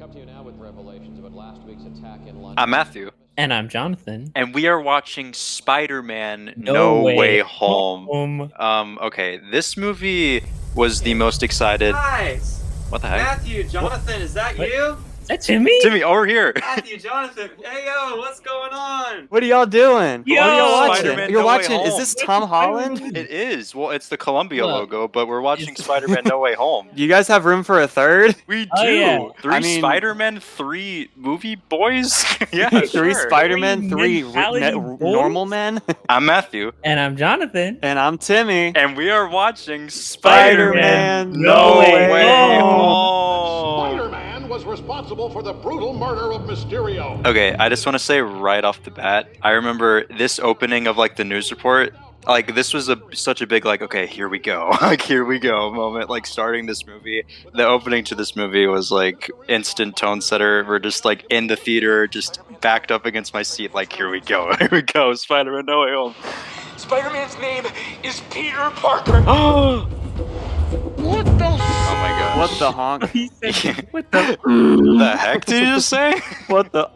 come to you now with revelations about last week's attack in London. I'm Matthew. And I'm Jonathan. And we are watching Spider-Man No Way Home. Okay, this movie was the most excited. Guys! What the heck? Matthew, Jonathan, is that you? Is that Timmy? Timmy, over here. Matthew, Jonathan, hey yo, what's going on? What are y'all doing? Yo! What are y'all watching? Spider-Man You're No Way watching. Is Home. this Tom Holland? It is. Well, it's the Columbia Well, logo, but we're watching Spider-Man No Way Home. Do you guys have room for a third? We do. Oh, yeah. Three I mean- Spider-Man, 3 movie boys. Yeah, Three sure. Spider-Man, three mentality boys? normal men, I'm Matthew, And I'm Jonathan. and I'm Timmy. and we are watching Spider-Man No Way Home. Spider-Man was responsible for the brutal murder of Mysterio. Okay, I just want to say right off the bat, I remember this opening of like the news report. Like this was such a big like, okay, here we go, like here we go moment. Like starting this movie, the opening to this movie was like instant tone setter. We're just like in the theater, just backed up against my seat, like here we go, Spider-Man No Way Home. Spider-Man's name is Peter Parker. Oh my god! What the honk? He said, what the? The heck did you just say? What the?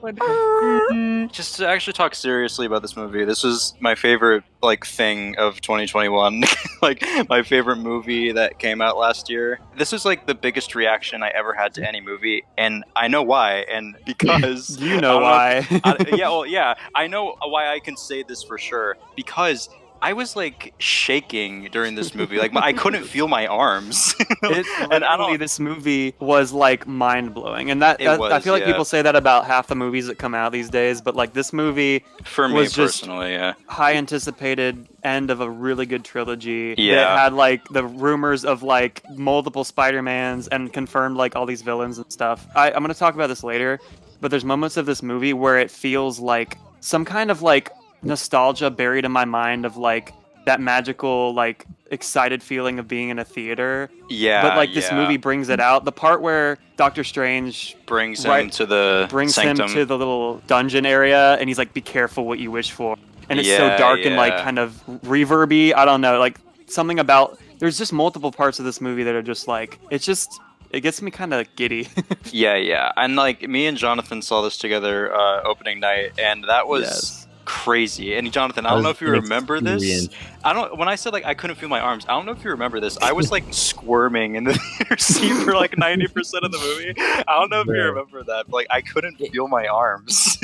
Just to actually talk seriously about this movie, this was my favorite like thing of 2021. Like my favorite movie that came out last year. This was like the biggest reaction I ever had to any movie, and I know why. And because You know why? I know why I can say this for sure. Because I was like shaking during this movie. Like I couldn't feel my arms. Literally, this movie was like mind blowing, and I feel like people say that about half the movies that come out these days. But like this movie, for me was just personally, yeah. high anticipated end of a really good trilogy. Yeah. That had like the rumors of like multiple Spider-Mans and confirmed like all these villains and stuff. I'm gonna talk about this later, but there's moments of this movie where it feels like some kind of like nostalgia buried in my mind of like that magical like excited feeling of being in a theater. Yeah. But like this movie brings it out. The part where Doctor Strange brings him to the sanctum. him to the little dungeon area, and he's like, "Be careful what you wish for." And it's so dark and like kind of reverby. I don't know, like something about. There's just multiple parts of this movie that are just like it gets me kind of giddy. Yeah, and like me and Jonathan saw this together opening night, and that was crazy. And Jonathan, I don't know if you remember this. When I said like I couldn't feel my arms, I don't know if you remember this. I was like squirming in the theater seat for like 90% of the movie. I don't know if you remember that, but like I couldn't feel my arms.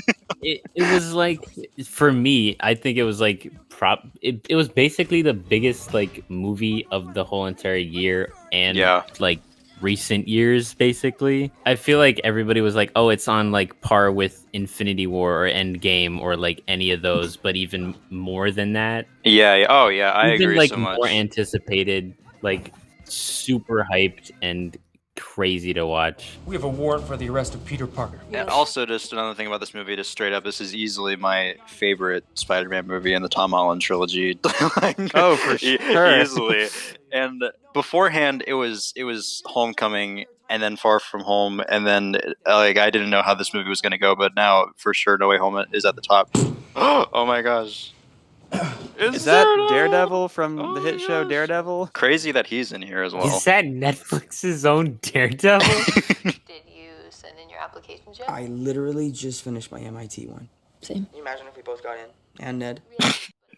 It was like, for me, I think it was like it was basically the biggest like movie of the whole entire year, and like recent years. Basically, I feel like everybody was like, oh, it's on like par with Infinity War or Endgame or like any of those, but even more than that. Yeah. Oh yeah, I even, agree like, so much. More anticipated, like super hyped and crazy to watch. We have a warrant for the arrest of Peter Parker. And also, just another thing about this movie, just straight up, this is easily my favorite Spider-Man movie in the Tom Holland trilogy. Oh, for sure. Easily. And beforehand, it was Homecoming, and then Far From Home, and then like I didn't know how this movie was going to go, but now for sure, No Way Home is at the top. Oh my gosh. Is that Daredevil from the hit show Daredevil? Crazy that he's in here as well. Is that Netflix's own Daredevil? Did you send in your applications yet? I literally just finished my MIT one. Same. Can you imagine if we both got in? And Ned?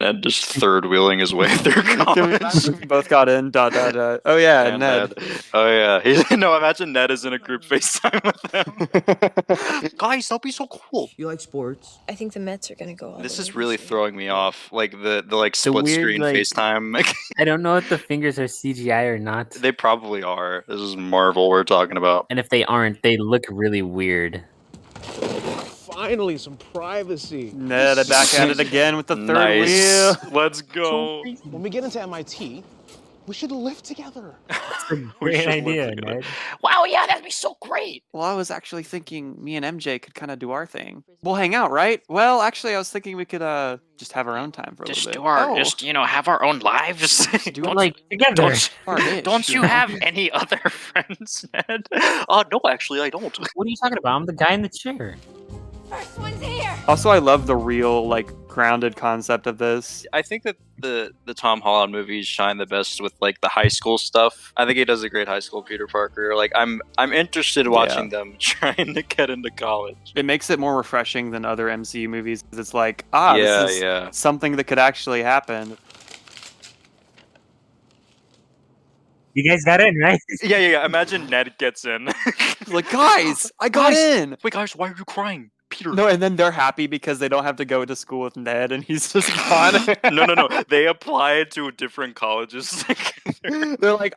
Ned just third wheeling his way through college. We both got in. Oh yeah, And Ned. Oh yeah. No, imagine Ned is in a group FaceTime with them. Guys, that'll be so cool. You like sports? I think the Mets are gonna go all This the is way really this year. throwing me off. Like the like split weird, screen like- FaceTime. I don't know if the fingers are CGI or not. They probably are. This is Marvel we're talking about. And if they aren't, they look really weird. Finally, some privacy. Ned, back at it again with the third Nice. wheel. Let's go. When we get into MIT, we should live together. Great should live idea, together. Ned. Wow, yeah, that'd be so great. Well, I was actually thinking me and MJ could kind of do our thing. We'll hang out, right? Well, actually, I was thinking we could just have our own time for a Just little do bit. our, just have our own lives. do But, like, together. Don't you have any other friends, Ned? No, actually, I don't. What are you talking about? I'm the guy in the chair. First one's here. Also, I love the real, like, grounded concept of this. I think that the Tom Holland movies shine the best with like the high school stuff. I think he does a great high school Peter Parker. Like I'm interested watching them trying to get into college. It makes it more refreshing than other MCU movies. It's like, this is something that could actually happen. You guys got in, right? Yeah. Imagine Ned gets in. Like, guys, I got in. Wait, guys, why are you crying? Peter. No, and then they're happy because they don't have to go to school with Ned, and he's just gone. No. They applied to different colleges. They're like,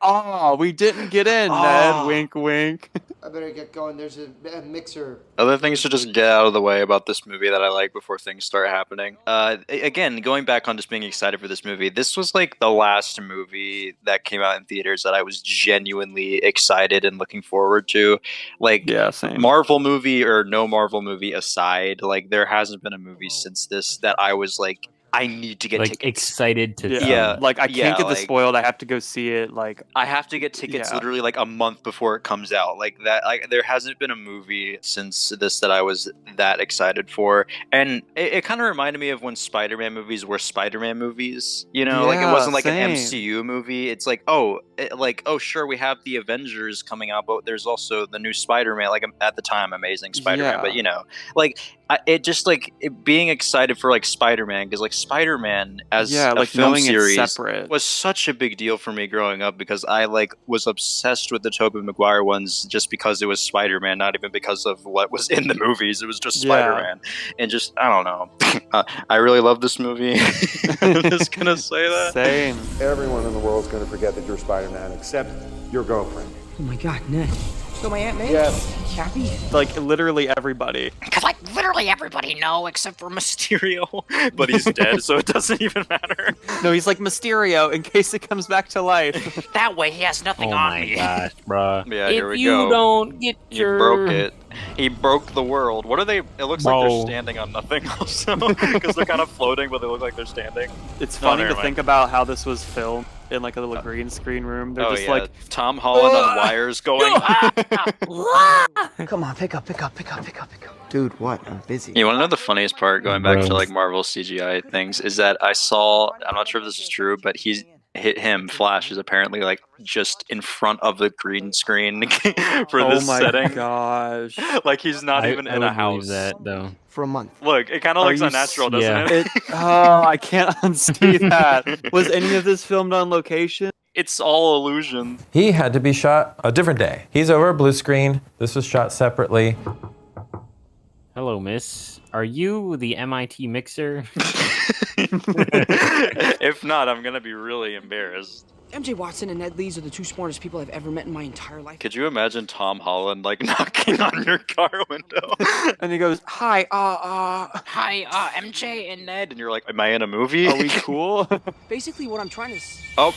we didn't get in, Ned. Wink, wink. I better get going. There's a mixer. Other things to just get out of the way about this movie that I like before things start happening. Again, going back on just being excited for this movie, this was like the last movie that came out in theaters that I was genuinely excited and looking forward to. Like, same. Marvel movie or no Marvel movie aside, like there hasn't been a movie since this that I was like, I need to get like tickets. Excited to like I can't get this spoiled. I have to go see it. Like I have to get tickets literally like a month before it comes out. Like that. Like there hasn't been a movie since this that I was that excited for. And it kind of reminded me of when Spider-Man movies were Spider-Man movies. You know, like it wasn't like an MCU movie. It's like sure, we have the Avengers coming out, but there's also the new Spider-Man. Like at the time, Amazing Spider-Man. But you know, like being excited for like Spider-Man because like Spider-Man as a film series was such a big deal for me growing up because I like was obsessed with the Tobey Maguire ones just because it was Spider-Man, not even because of what was in the movies. It was just Spider-Man, and just I don't know. I really love this movie. I'm just gonna say that. Same. Everyone in the world's gonna forget that you're Spider-Man except your girlfriend. Oh my God, Ned. So my Aunt May? Yes. Cappy? Like literally everybody. Because like literally everybody know except for Mysterio, but he's dead, so it doesn't even matter. No, he's like Mysterio in case it comes back to life. That way he has nothing on me. Oh my gosh, bro. Yeah, here we go. If you don't get your... He broke it. He broke the world. What are they? It looks like they're standing on nothing also. Because they're kind of floating, but they look like they're standing. It's funny to think about how this was filmed in like a little green screen room. They're just like Tom Holland on wires going. Come on, pick up. Dude, what? I'm busy. You want to know the funniest part, going back to like Marvel CGI things, is that I saw, I'm not sure if this is true, but Flash is apparently like just in front of the green screen for this setting. Oh my gosh. Like he's not even in a house. That though. For a month. Look, it kind of looks unnatural, doesn't it? I can't unsee that. Was any of this filmed on location? It's all illusion. He had to be shot a different day. He's over a blue screen. This was shot separately. Hello, miss. Are you the MIT mixer? If not, I'm gonna be really embarrassed. MJ Watson and Ned Lees are the two smartest people I've ever met in my entire life. Could you imagine Tom Holland like knocking on your car window? And he goes, "Hi, Hi, MJ and Ned." And you're like, "Am I in a movie? Are we cool?" Basically, what I'm trying to. Oh,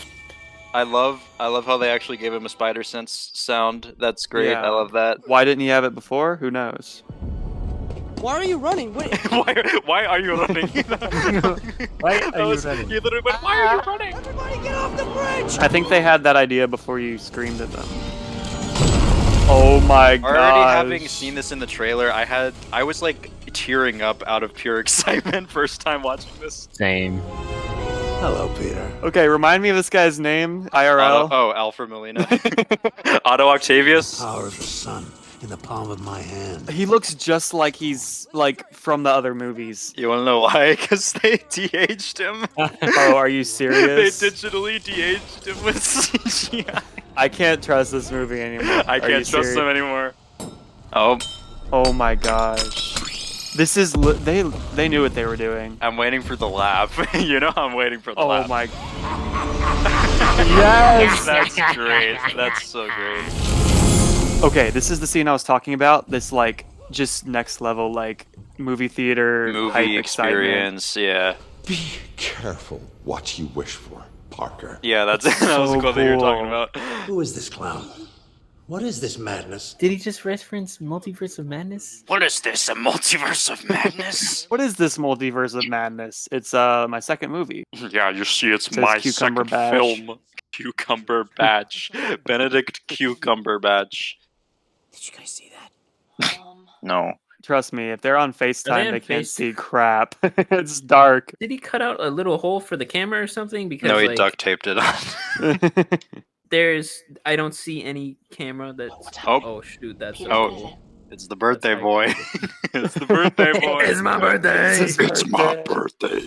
I love how they actually gave him a spider sense sound. That's great. Yeah. I love that. Why didn't he have it before? Who knows? Why are you running? What? why are you running? Why are you running? You literally went, "Why are you running?" Everybody get off the bridge! I think they had that idea before you screamed at them. Oh my god! Already having seen this in the trailer, I was like tearing up out of pure excitement first time watching this. Same. Hello, Peter. Okay, remind me of this guy's name, IRL. Alfred Molina. Otto Octavius. Power of the sun in the palm of my hand. He looks just like he's like from the other movies. You want to know why? Because they de-aged him. Oh, are you serious? They digitally de-aged him with CGI. I can't trust this movie anymore. I can't trust them anymore. Oh. Oh my gosh. This is they knew what they were doing. I'm waiting for the laugh. You know I'm waiting for the laugh. Oh my. Yes. That's great. That's so great. Okay, this is the scene I was talking about. This like just next level like movie theater hype experience. Yeah. Be careful what you wish for, Parker. Yeah, that was the quote that you were talking about. Who is this clown? What is this madness? Did he just reference Multiverse of Madness? What is this, a multiverse of madness? What is this multiverse of madness? It's my second movie. Yeah, you see, it's my second film. Cucumber Batch. Benedict Cucumber Batch. Did you guys see that? No. Trust me, if they're on FaceTime, on they can't Face- see crap. It's dark. Did he cut out a little hole for the camera or something? Because No, he like, duct taped it on. I don't see any camera that's. Oh. Oh shoot, that's so Oh. cool. It's the birthday That's boy. It's the birthday boy. It's my birthday. It's my birthday.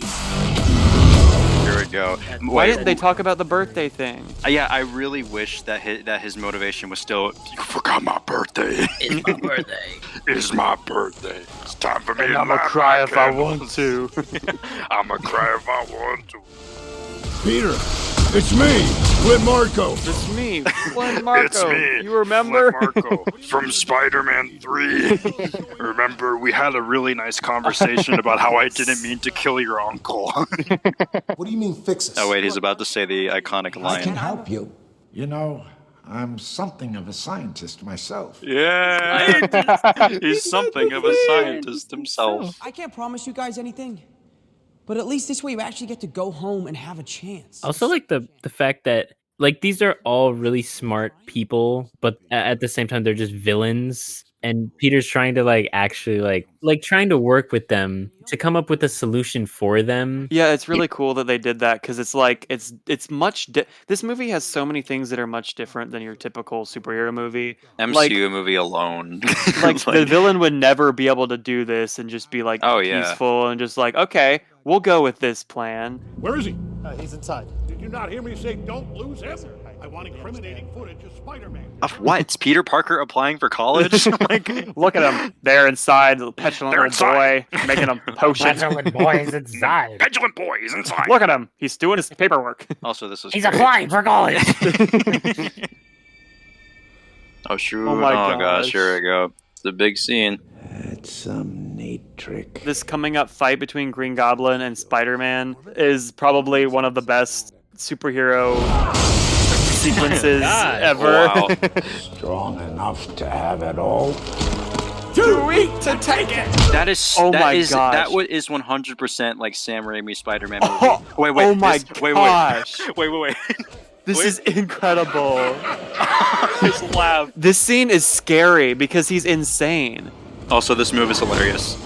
Here we go. Why didn't they talk about the birthday thing? Yeah, I really wish that his motivation was still. You forgot my birthday. It's my birthday. It's my birthday. It's time for me And to I'ma light cry my if I candles. want to. I'ma cry if I want to. Peter, it's me, Flint Marco. It's me, Flint Marco. It's me, You remember? Flint Marco from Spider-Man 3. Remember, we had a really nice conversation about how I didn't mean to kill your uncle. What do you mean fix us? Oh wait, he's about to say the iconic I can line. help you. You know, I'm something of a scientist myself. Yeah, he's something of a scientist himself. I can't promise you guys anything, but at least this way you actually get to go home and have a chance. Also, like the fact that like these are all really smart people, but at the same time they're just villains. And Peter's trying to like actually like trying to work with them to come up with a solution for them. Yeah, it's really cool that they did that because it's like it's much. This movie has so many things that are much different than your typical superhero movie. MCU movie alone. Like the villain would never be able to do this and just be like Oh, yeah. peaceful and just like, okay, we'll go with this plan. Where is he? He's inside. Did you not hear me say don't lose him? I want incriminating footage of Spider-Man. Of what? It's Peter Parker applying for college? Like, Look at him. They're inside, the petulant They're little boy, making a potion. boys inside. petulant boy is inside. Look at him. He's doing his paperwork. Also, this is He's great. applying for college. Oh shoot! Oh my gosh, gosh. here we go. It's the big scene. That's some neat trick. This coming up fight between Green Goblin and Spider-Man is probably one of the best superhero sequences God. ever. Wow. Strong enough to have it all. Too weak to take it. That is Oh that my is gosh. that is 100% like Sam Raimi Spider-Man movie. Oh, Wait, oh my wait, gosh. wait. This Wait. is incredible. Just laugh. This scene is scary because he's insane. Also, this move is hilarious.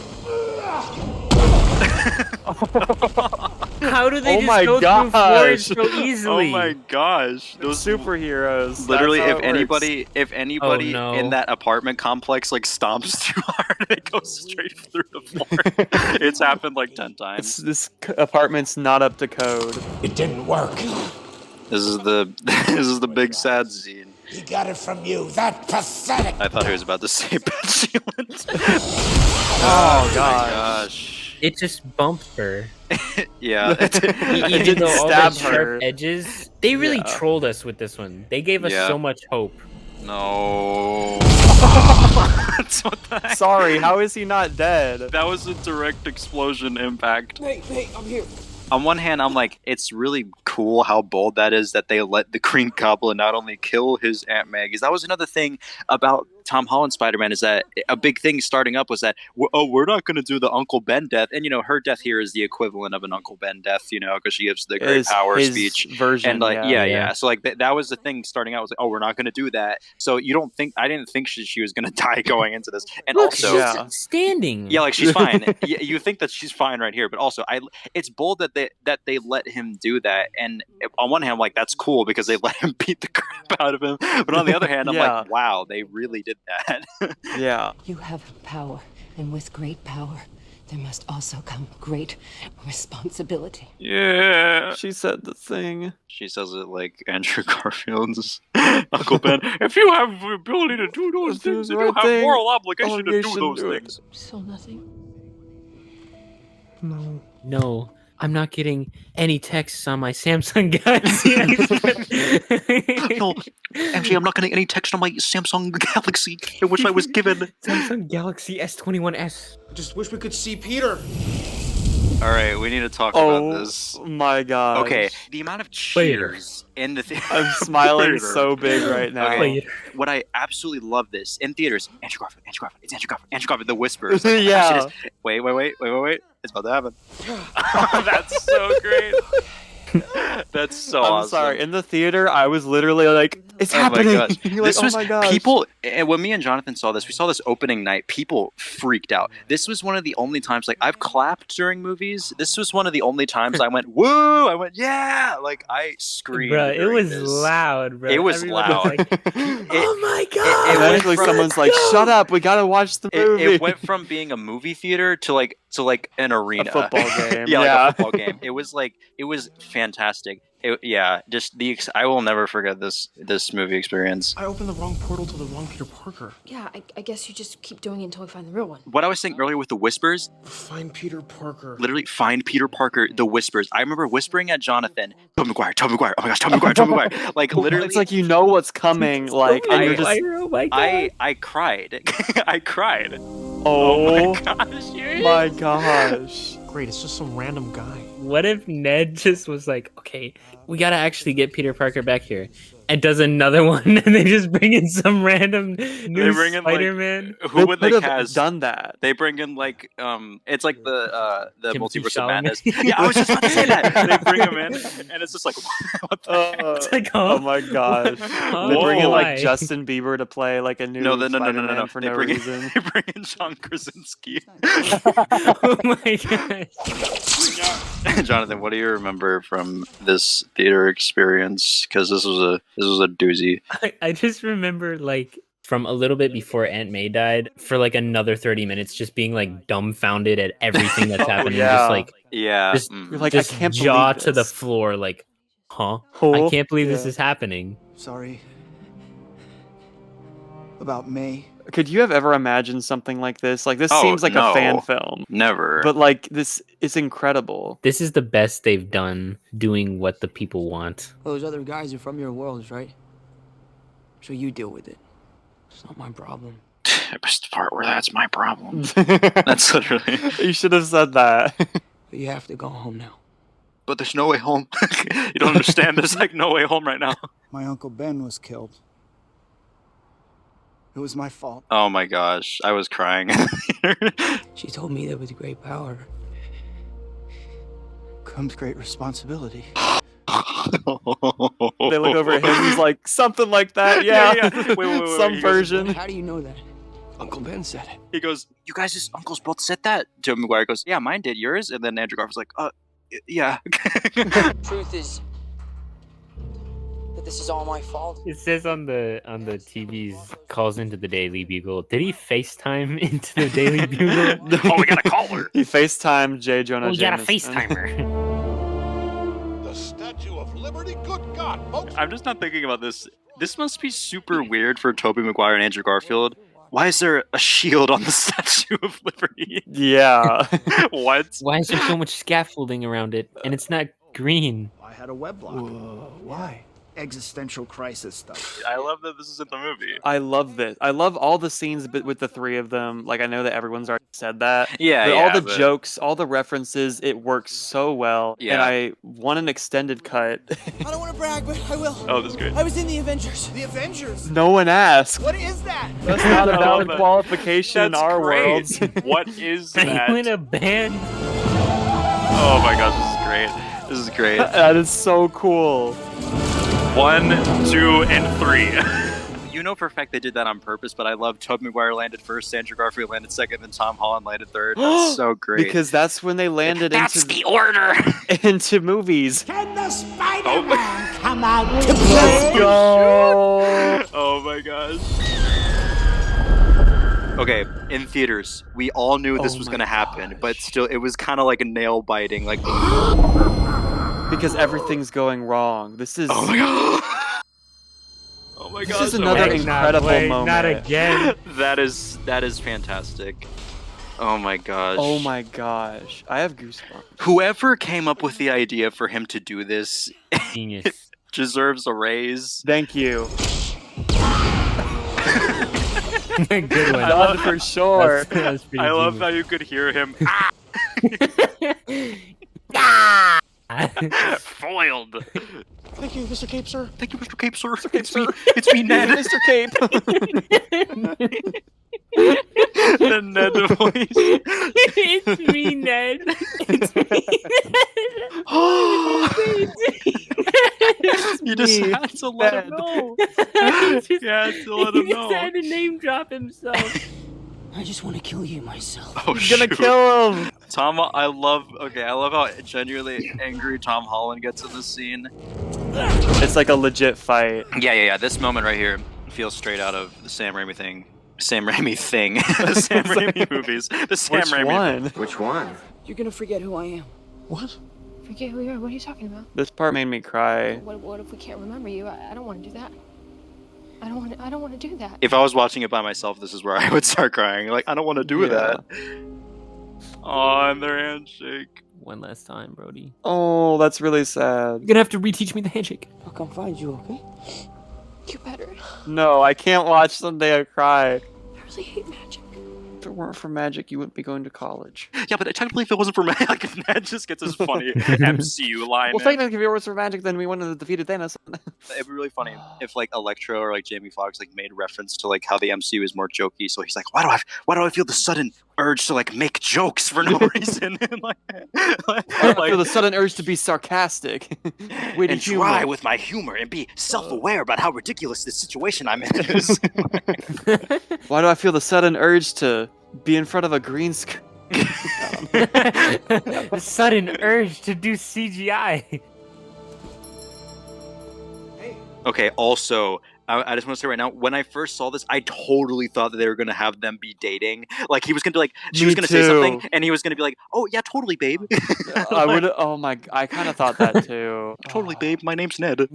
How do they Oh just my go gosh. through floors so easily? Oh my gosh, those Superheroes. Literally, That's how if anybody no. in that apartment complex like stomps too hard, it goes straight through the floor. It's happened like 10 times. this apartment's not up to code. It didn't work. This is the big sad scene. He got it from you. That pathetic. I thought he was about to say bed sealant. Oh, my gosh. It just bumped her. Yeah. Even didn't though all stab the her. sharp edges, they really Yeah. trolled us with this one. They gave us Yeah. so much hope. No. That's what the heck? Sorry, how is he not dead? That was a direct explosion impact. Hey, I'm here. On one hand, I'm like, it's really cool how bold that is that they let the Green Goblin not only kill his Aunt May, because that was another thing about Tom Holland Spider-Man, is that a big thing starting up was that, we're not going to do the Uncle Ben death. And, her death here is the equivalent of an Uncle Ben death, because she gives the great power His speech. version. And like, yeah. yeah. So like that was the thing starting out, was like, we're not going to do that. So I didn't think she was going to die going into this. And Look, also, she's Yeah. standing. yeah, like she's fine. You think that she's fine right here, but also it's bold that they let him do that. And on one hand, I'm like, that's cool because they let him beat the crap out of him. But on the other hand, I'm Yeah. like, wow, they really did that. Yeah. You have power, and with great power, there must also come great responsibility. Yeah. She said the thing. She says it like Andrew Garfield's Uncle Ben. If you have the ability to do those Do things, the then you right have thing. moral obligation to do Obligation those to it. things. So nothing. No, I'm not getting any texts on my Samsung Galaxy. No, actually, I'm not getting any text on my Samsung Galaxy. I wish I was given. Samsung Galaxy S21s. Just wish we could see Peter. All right, we need to talk about this. Oh my god. Okay, the amount of cheers in the theater. I'm smiling so big right now. Okay, what I absolutely love this in theaters. Andrew Garfield, it's Andrew Garfield. The whispers. Yeah. Wait. It's about to happen. That's so great. That's so I'm awesome. sorry. In the theater, I was literally like, "It's Oh my happening!" gosh. You're like, This "Oh was my gosh!" people. And when me and Jonathan saw this, we saw this opening night. People freaked out. This was one of the only times, like, I've clapped during movies. This was one of the only times I went, woo! I went, yeah! Like, I screamed. Bro, it during was this. loud, bro. It was Everyone was loud. like, oh my god! Eventually, someone's like, "Shut up! We gotta watch the movie." It went from being a movie theater to like an arena, a football game. yeah, like a football game. It was fantastic. I will never forget this movie experience. I opened the wrong portal to the wrong Peter Parker. Yeah, I guess you just keep doing it until we find the real one. What I was saying earlier with the whispers, Find Peter Parker. literally find Peter Parker. The whispers. I remember whispering at Jonathan, Tobey Maguire. Oh my gosh, Tobey Maguire. Like literally, it's like you know what's coming. Like, and you're just. Oh my god! I cried. I cried. Oh my gosh! my gosh. Great, it's just some random guy. What if Ned just was like, okay, we gotta actually get Peter Parker back here, and does another one, and they just bring in some random new bring in, Spider-Man? Who would they have cast? done that? They bring in like it's like the Timothy multiverse of Chalamet. madness. Yeah, I was just about to say that. They bring him in, and it's just like, what the heck? It's like, Oh my gosh. Huh? They bring in Why? like Justin Bieber to play like a new No, Spider-Man for they no bring reason. In, they bring in John Krasinski. Oh my gosh! Jonathan, what do you remember from this theater experience? Because this was a doozy. I just remember like from a little bit before Aunt May died for like another 30 minutes just being like dumbfounded at everything that's happening. yeah. Just like Yeah, just, You're like, just I can't jaw believe to the this. floor like, huh? Oh, I can't believe this yeah. is happening. Sorry. About May. Could you have ever imagined something like this? Like this Oh, seems like no. a fan film, never. but like this is incredible. This is the best they've done doing what the people want. Well, those other guys are from your worlds, right? So you deal with it. It's not my problem. It was the part where that's my problem. That's literally. You should have said that. But you have to go home now. But there's no way home. You don't understand. There's like no way home right now. My Uncle Ben was killed. It was my fault. Oh my gosh, I was crying. She told me that with great power comes great responsibility. They look over at him. He's like, something like that. Yeah. Wait, Some he goes, version. How do you know that? Uncle Ben said it. He goes, "You guys' uncles both said that." Tobey Maguire goes, "Yeah, mine did. Yours?" And then Andrew Garfield's like, yeah." Truth is that this is all my fault. It says on the TV's calls into the Daily Bugle. Did he FaceTime into the Daily Bugle? Oh, we got a caller. He FaceTimed J. Jonah We got a Jameson. FaceTimer. The Statue of Liberty? Good God, folks! I'm just not thinking about this. This must be super weird for Tobey Maguire and Andrew Garfield. Why is there a shield on the Statue of Liberty? Yeah. What? Why is there so much scaffolding around it? And it's not green. I had a web block. Why? Existential crisis stuff. I love that this is in the movie. I love this. I love all the scenes with the three of them. Like, I know that everyone's already said that. Yeah, But yeah, all the but- jokes, all the references, it works so well. Yeah. And I want an extended cut. I don't want to brag, but I will. Oh, this is great. I was in the Avengers. The Avengers? No one asked. What is that? That's not a No, valid but- qualification in That's our great. worlds. What is Are you that? in a band? Oh my gosh, this is great. This is great. That is so cool. 1, 2, and 3. You know for a fact they did that on purpose, but I love Tobey Maguire landed first, Andrew Garfield landed second, then Tom Holland landed third. That's so great. Because that's when they landed That's the order. into movies. Can the Spider-Man come out to Let's play? go. Oh my gosh. Okay, in theaters, we all knew this Oh was my going to happen, but still, it was kind of like a nail biting. Like, Because everything's going wrong. This is. oh my god. Oh my god. This is another incredible moment. Not again. That is fantastic. Oh my gosh. Oh my gosh. I have goosebumps. Whoever came up with the idea for him to do this Genius. deserves a raise. Thank you. Good one. I love- For sure. That's pretty I love how genius. you could hear him. Foiled. Thank you, Mr. Cape, sir. Thank you, Mr. Cape, sir. It's me, Ned. Mr. Cape. The Ned voice. It's me, Ned. It's me. You just me, had to let him Ned. know. Yeah, to let him know. He had to name drop himself. I just want to kill you myself. Oh, He's gonna kill him. Tom, I love how genuinely angry Tom Holland gets in this scene. It's like a legit fight. Yeah. This moment right here feels straight out of the Sam Raimi thing. The Sam Raimi movies. The Sam Which Raimi. one? Which one? You're gonna forget who I am. What? Forget who you are. What are you talking about? This part made me cry. What if we can't remember you? I don't want to do that. I don't want to do that. If I was watching it by myself, this is where I would start crying. Like, I don't want to do that. Oh, and their handshake. One last time, Brody. Oh, that's really sad. You're gonna have to reteach me the handshake. I'll come find you, okay? You better. No, I can't watch Someday I Cry. I really hate magic. If it weren't for magic, you wouldn't be going to college. Yeah, but technically, if it wasn't for magic, like, if Ned just gets his funny MCU line. Well, technically, if it was for magic, then we wouldn't have defeated Thanos. It'd be really funny if like Electro or like Jamie Foxx like made reference to like how the MCU is more jokey. So he's like, why do I feel the sudden urge to like make jokes for no reason? and I feel the sudden urge to be sarcastic. And try with my humor and be self-aware about how ridiculous this situation I'm in is. Why do I feel the sudden urge to be in front of a green screen? The sudden urge to do CGI. Okay, also, I just want to say right now, when I first saw this, I totally thought that they were going to have them be dating. Like, he was going to like, she was going to say something, and he was going to be like, oh, yeah, totally, babe. I would. Oh my! I kind of thought that too. Totally, babe. My name's Ned.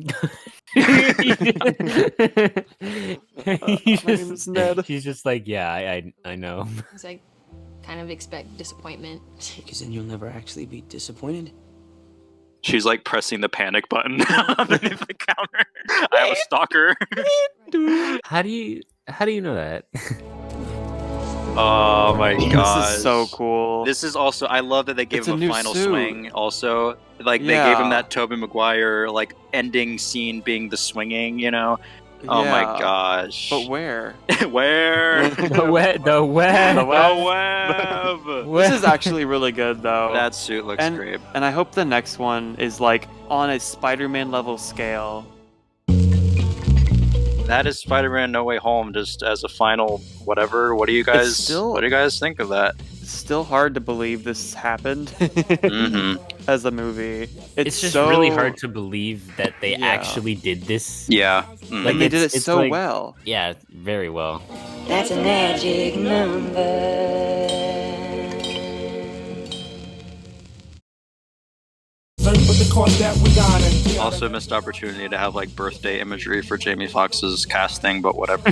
Name's Ned. He's just like, yeah, I know. Because I kind of expect disappointment. Because then you'll never actually be disappointed. She's like pressing the panic button underneath the counter. I have a stalker. How do you know that? Oh my god. This is so cool. This is also, I love that they gave him a final suit. swing also. Like they gave him that Tobey Maguire like ending scene being the swinging, you know? Oh my gosh. But where? Where? The web. The web. The web. This is actually really good though. That suit looks great. And I hope the next one is like on a Spider-Man level scale. That is Spider-Man No Way Home just as a final whatever. What do you guys think of that? It's still hard to believe this happened as a movie. It's just really hard to believe that they actually did this. Yeah. Like they did it so like, well. Yeah, very well. That's a magic number. Also missed opportunity to have like birthday imagery for Jamie Foxx's casting, but whatever.